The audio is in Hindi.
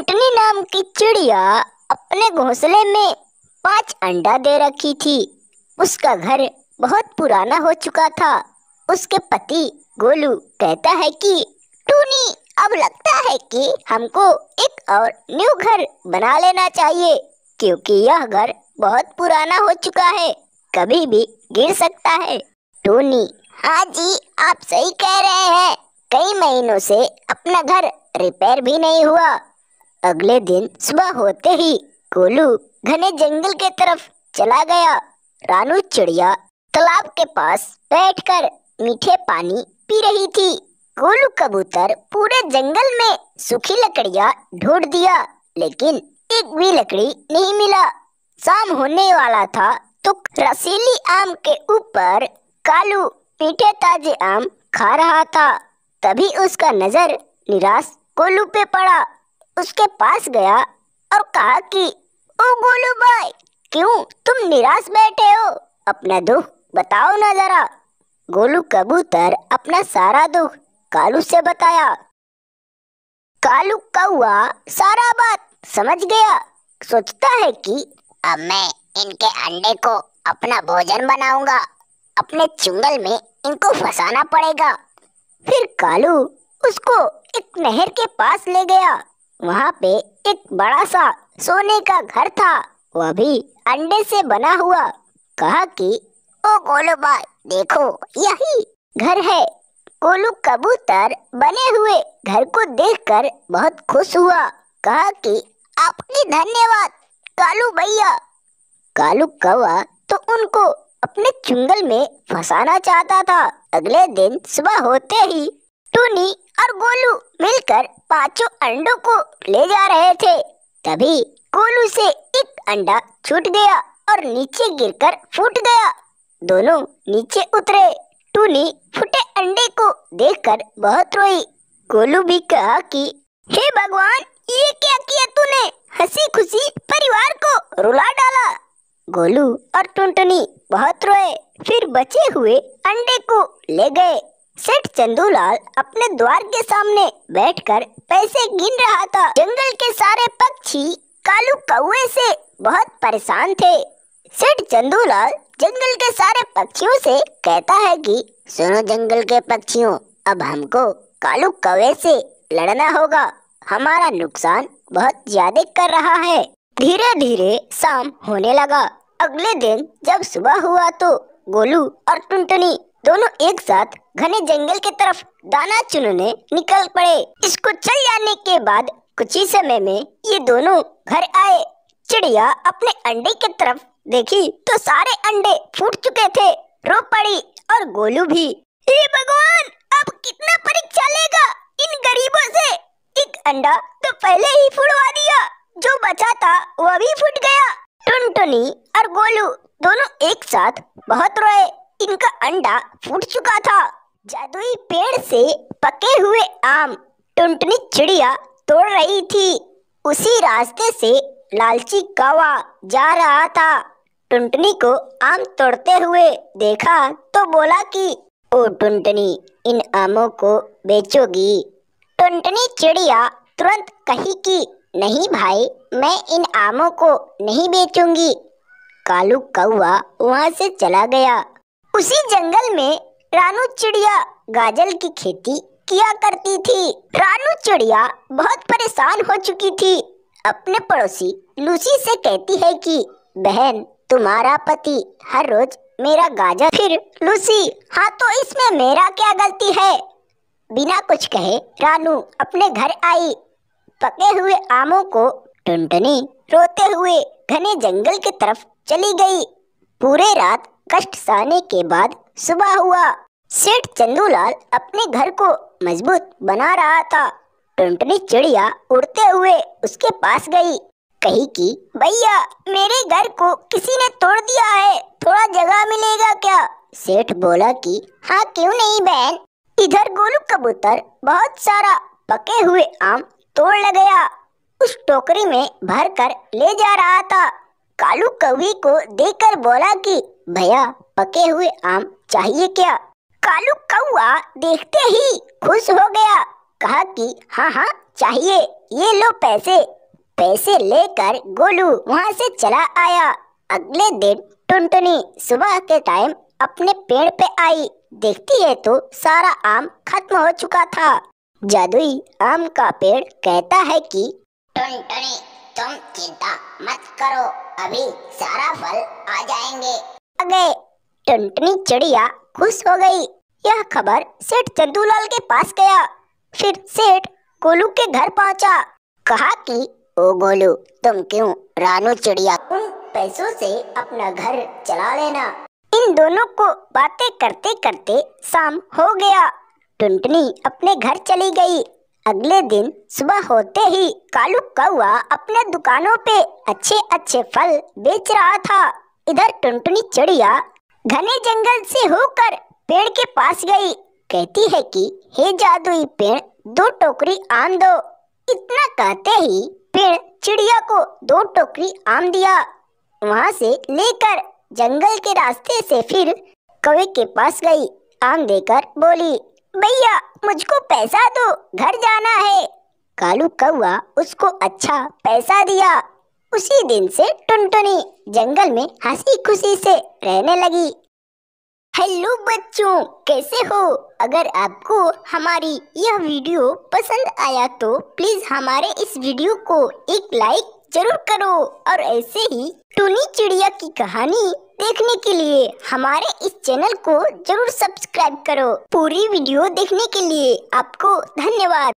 टुनटुनी नाम की चिड़िया अपने घोंसले में 5 अंडा दे रखी थी। उसका घर बहुत पुराना हो चुका था। उसके पति गोलू कहता है कि टूनी, अब लगता है कि हमको एक और न्यू घर बना लेना चाहिए, क्योंकि यह घर बहुत पुराना हो चुका है, कभी भी गिर सकता है। टूनी: हाँ जी, आप सही कह रहे हैं, कई महीनों से अपना घर रिपेयर भी नहीं हुआ। अगले दिन सुबह होते ही गोलू घने जंगल के तरफ चला गया। रानू चिड़िया तालाब के पास बैठकर मीठे पानी पी रही थी। गोलू कबूतर पूरे जंगल में सूखी लकड़ियां ढूंढ दिया, लेकिन एक भी लकड़ी नहीं मिला। शाम होने वाला था तो रसीली आम के ऊपर कालू मीठे ताजे आम खा रहा था। तभी उसका नजर निराश गोलू पे पड़ा। उसके पास गया और कहा कि ओ गोलू भाई, क्यों तुम निराश बैठे हो? अपना दुख बताओ ना जरा। गोलू कबूतर अपना सारा दुख कालू से बताया। कालू कौवा सारा बात समझ गया। सोचता है कि अब मैं इनके अंडे को अपना भोजन बनाऊंगा, अपने चुंगल में इनको फंसाना पड़ेगा। फिर कालू उसको एक नहर के पास ले गया। वहाँ पे एक बड़ा सा सोने का घर था, वह भी अंडे से बना हुआ। कहा कि ओ गोलू भाई, देखो यही घर है। गोलू कबूतर बने हुए घर को देखकर बहुत खुश हुआ। कहा कि आपकी धन्यवाद कालू भैया। कालू कौवा तो उनको अपने चुंगल में फंसाना चाहता था। अगले दिन सुबह होते ही टूनी और गोलू मिलकर 5 अंडों को ले जा रहे थे। तभी गोलू से एक अंडा छूट गया और नीचे गिरकर फूट गया। दोनों नीचे उतरे। टूनी फूटे अंडे को देखकर बहुत रोई। गोलू भी कहा कि हे भगवान, ये क्या किया तूने? हंसी खुशी परिवार को रुला डाला। गोलू और टुनटुनी बहुत रोए, फिर बचे हुए अंडे को ले गए। सेठ चंदूलाल अपने द्वार के सामने बैठकर पैसे गिन रहा था। जंगल के सारे पक्षी कालू कौवे से बहुत परेशान थे। सेठ चंदूलाल जंगल के सारे पक्षियों से कहता है कि सुनो जंगल के पक्षियों, अब हमको कालू कौवे से लड़ना होगा। हमारा नुकसान बहुत ज्यादा कर रहा है। धीरे धीरे शाम होने लगा। अगले दिन जब सुबह हुआ तो गोलू और टुनटुनी दोनों एक साथ घने जंगल की तरफ दाना चुनने निकल पड़े। इसको चल जाने के बाद कुछ ही समय में ये दोनों घर आए। चिड़िया अपने अंडे की तरफ देखी तो सारे अंडे फूट चुके थे। रो पड़ी और गोलू भी। हे भगवान, अब कितना परीक्षा लेगा इन गरीबों से? एक अंडा तो पहले ही फुड़वा दिया, जो बचा था वह भी फूट गया। टुनटुनी और गोलू दोनों एक साथ बहुत रोए। इनका अंडा फूट चुका था। जादुई पेड़ से पके हुए आम टुनटुनी चिड़िया तोड़ रही थी। उसी रास्ते से लालची कौवा जा रहा था। टुनटुनी को आम तोड़ते हुए देखा तो बोला कि ओ टुनटुनी, इन आमों को बेचोगी? टुनटुनी चिड़िया तुरंत कही कि नहीं भाई, मैं इन आमों को नहीं बेचूंगी। कालू कौवा वहाँ से चला गया। उसी जंगल में रानू चिड़िया गाजर की खेती किया करती थी। रानू चिड़िया बहुत परेशान हो चुकी थी। अपने पड़ोसी लूसी से कहती है कि बहन, तुम्हारा पति हर रोज मेरा गाजर। फिर लूसी: हाँ तो इसमें मेरा क्या गलती है? बिना कुछ कहे रानू अपने घर आई। पके हुए आमों को टुनटुनी रोते हुए घने जंगल की तरफ चली गई। पूरे रात कष्ट सहने के बाद सुबह हुआ। सेठ चंदूलाल अपने घर को मजबूत बना रहा था। टुनटुनी चिड़िया उड़ते हुए उसके पास गई। कही कि भैया, मेरे घर को किसी ने तोड़ दिया है, थोड़ा जगह मिलेगा क्या? सेठ बोला कि हाँ क्यों नहीं बहन। इधर गोलू कबूतर बहुत सारा पके हुए आम तोड़ ले गया। उस टोकरी में भरकर ले जा रहा था। कालू कौवे को देखकर बोला कि भैया, पके हुए आम चाहिए क्या? कालू कौवा देखते ही खुश हो गया। कहा कि हाँ हाँ चाहिए, ये लो पैसे। पैसे लेकर गोलू वहाँ से चला आया। अगले दिन टुनटुनी सुबह के टाइम अपने पेड़ पे आई। देखती है तो सारा आम खत्म हो चुका था। जादुई आम का पेड़ कहता है कि टुनटुनी, तुम चिंता मत करो, अभी सारा फल आ जाएंगे। अगे टुनटुनी चिड़िया खुश हो गई। यह खबर सेठ चंदूलाल के पास गया। फिर सेठ गोलू के घर पहुंचा। कहा कि ओ गोलू, तुम क्यों रानू चिड़िया उन पैसों से अपना घर चला लेना। इन दोनों को बातें करते करते शाम हो गया। टुनटुनी अपने घर चली गई। अगले दिन सुबह होते ही कालू कौआ अपने दुकानों पे अच्छे अच्छे फल बेच रहा था। इधर टुनटुनी चिड़िया घने जंगल से होकर पेड़ के पास गई। कहती है कि हे जादुई पेड़, 2 टोकरी आम दो। इतना कहते ही पेड़ चिड़िया को 2 टोकरी आम दिया। वहाँ से लेकर जंगल के रास्ते से फिर कौवे के पास गई। आम देकर बोली, भैया मुझको पैसा दो, घर जाना है। कालू कौआ उसको अच्छा पैसा दिया। उसी दिन से टुनटुनी जंगल में हंसी खुशी से रहने लगी। हेलो बच्चों, कैसे हो? अगर आपको हमारी यह वीडियो पसंद आया तो प्लीज हमारे इस वीडियो को एक लाइक जरूर करो और ऐसे ही टूनी चिड़िया की कहानी देखने के लिए हमारे इस चैनल को जरूर सब्सक्राइब करो। पूरी वीडियो देखने के लिए आपको धन्यवाद।